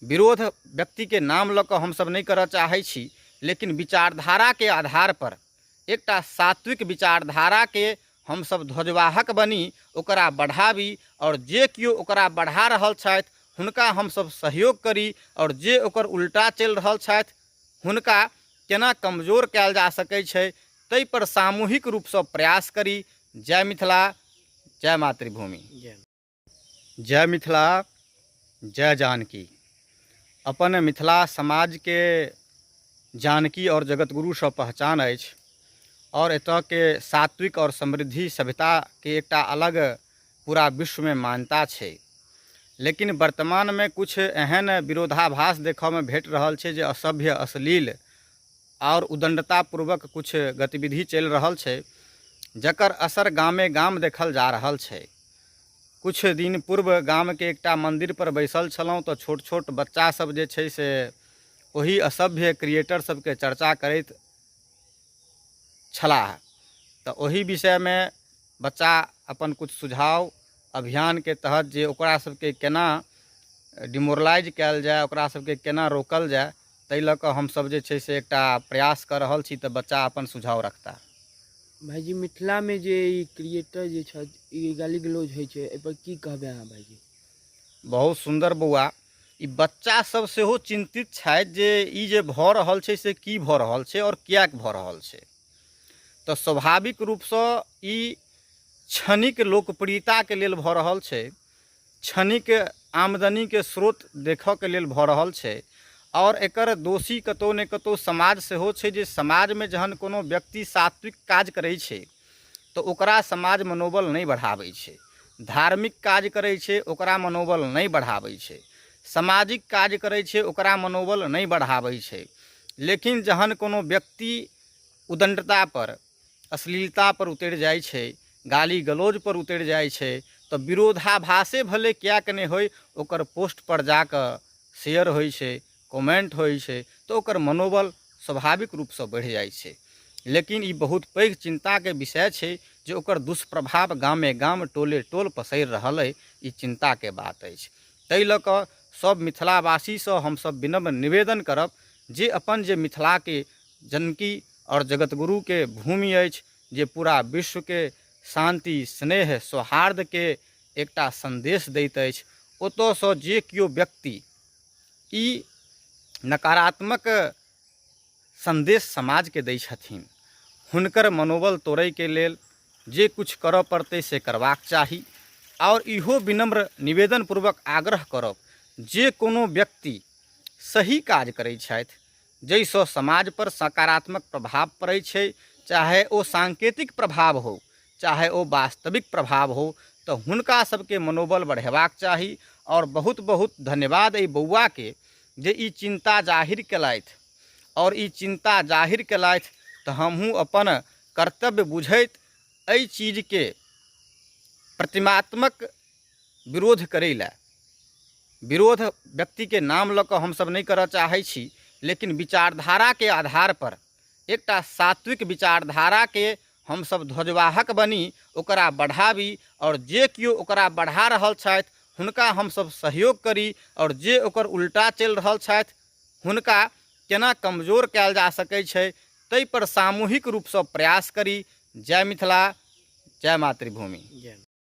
विरोध व्यक्ति के नाम लऽ कऽ हमसब नहीं करऽ चाहै छी, लेकिन विचारधारा के आधार पर एकटा सात्विक विचारधारा के हमसब ध्वजवाहक बनी, ओकरा बढ़ाबी और जे किओ ओकरा बढ़ा रहल छथि हुनका हमसब सहयोग करी और जे ओकर उल्टा चलि रहल छथि हुनका केना कमजोर कयल जा सकै छै ताहि पर सामूहिक रूपसँ प्रयास करी। जय मिथिला, जय मातृभूमि। जय मिथिला, जय जानकी। अपन मिथिला समाज के जानकी और जगतगुरु से पहचान अछि और एतऽ के सात्विक और समृद्धि सभ्यता के एकटा अलग पूरा विश्व में मान्यता छै। लेकिन वर्तमान में कुछ एहन विरोधाभास देखऽ में भेट रहल छै जे असभ्य, अश्लील और उदंडतापूर्वक कुछ गतिविधि चलि रहल छै, जकर असर गामे गाम देखल जा रहल छै। कुछ दिन पूर्व गाम के एकटा मंदिर पर बैसल छलहुँ तो छोट छोट बच्चा सब जे छै से वही असभ्य क्रिएटर सबके चर्चा करैत छलाह। तो वही विषय में बच्चा अपन कुछ सुझाव अभियान के तहत जे ओकरा सबके केना डिमोरलाइज कयल जाए, ओकरा सबके केना रोकल जाए, ताहि लऽ कऽ हमसब जे छै से एकटा प्रयास कर रहल छी। तऽ बच्चा अपन सुझाव रखता। भाईजी मिथिला में जे क्रिएटर जे छथि गाली गलौज होइ छै, एहि पर की कहबै अहाँ भाईजी? बहुत सुंदर बौआ, ई बच्चा सब सेहो चिंतित छथि जे ई जे भऽ रहल छै से की भऽ रहल छै और किएक भऽ रहल छै। तो स्वाभाविक रूपसँ ई क्षणिक लोकप्रियता के लेल भऽ रहल छै, क्षणिक आमदनी के स्रोत देखऽ के लेल भऽ रहल छै और एकर दोषी कतौ ने कतौ समाज सेहो छै जे समाज में जहन कोनो व्यक्ति सात्विक काज करै छै तो ओकरा समाज मनोबल नहीं बढ़ाबै छै, धार्मिक काज करै छै ओकरा मनोबल नहीं बढ़ाबै छै, सामाजिक काज करै छै ओकरा मनोबल नहीं बढ़ाबै छै। लेकिन जहन कोनो व्यक्ति उदंडता पर, अश्लीलता पर उतरि जाइ छै, गाली गलौज पर उतरि जाइ छै, तो विरोधाभासे भले किएक नहि होय ओकर पोस्ट पर जाकऽ शेयर होइ छै, कमेंट होइ छै, तो ओकर मनोबल स्वाभाविक रूपसँ बढ़ि जाइ छै। लेकिन ई बहुत पैघ चिंता के विषय छै जे ओकर दुष्प्रभाव गामे गाम, टोले टोल पसरि रहल अइ। ई चिंता के बात अछि। ताहि लऽ कऽ सब मिथिलावासी सँ हमसब विनम्र निवेदन करब जे अपन जे मिथिला के जानकी और जगतगुरु के भूमि अछि, जे पूरा विश्व के शांति, स्नेह, सौहार्द के एकटा संदेश दैत अछि, ओतऽसँ जे किओ व्यक्ति ई नकारात्मक संदेश समाज के दै छथिन हुनकर मनोबल तोड़ै के लेल जे कुछ करऽ पड़तै से करबाक चाही। और इहो विनम्र निवेदन पूर्वक आग्रह करब जे कोनो व्यक्ति सही काज करै छथि, जाहिसँ समाज पर सकारात्मक प्रभाव पड़ै छै, चाहे ओ सांकेतिक प्रभाव हो चाहे ओ वास्तविक प्रभाव हो, तो हुनका सबके मनोबल बढ़ेबाक चाही। और बहुत बहुत धन्यवाद एहि बौआ के जे ई चिंता जाहिर केलथि और ई चिंता जाहिर केलथि तऽ हमहूँ अपन कर्तव्य बुझैत एहि चीज के प्रतिमात्मक विरोध करै लए, विरोध व्यक्ति के नाम लऽ कऽ हमसब नहीं करऽ चाहै छी, लेकिन विचारधारा के आधार पर एकटा सात्विक विचारधारा के हमसब ध्वजवाहक बनी, ओकरा बढ़ाबी और जे किओ ओकरा बढ़ा रहल छथि हुनका हमसब सहयोग करी और जे ओकर उल्टा चलि रहल छथि हुनका केना कमजोर कयल जा सकै छै ताहि पर सामूहिक रूपसँ प्रयास करी। जय मिथिला, जय मातृभूमि।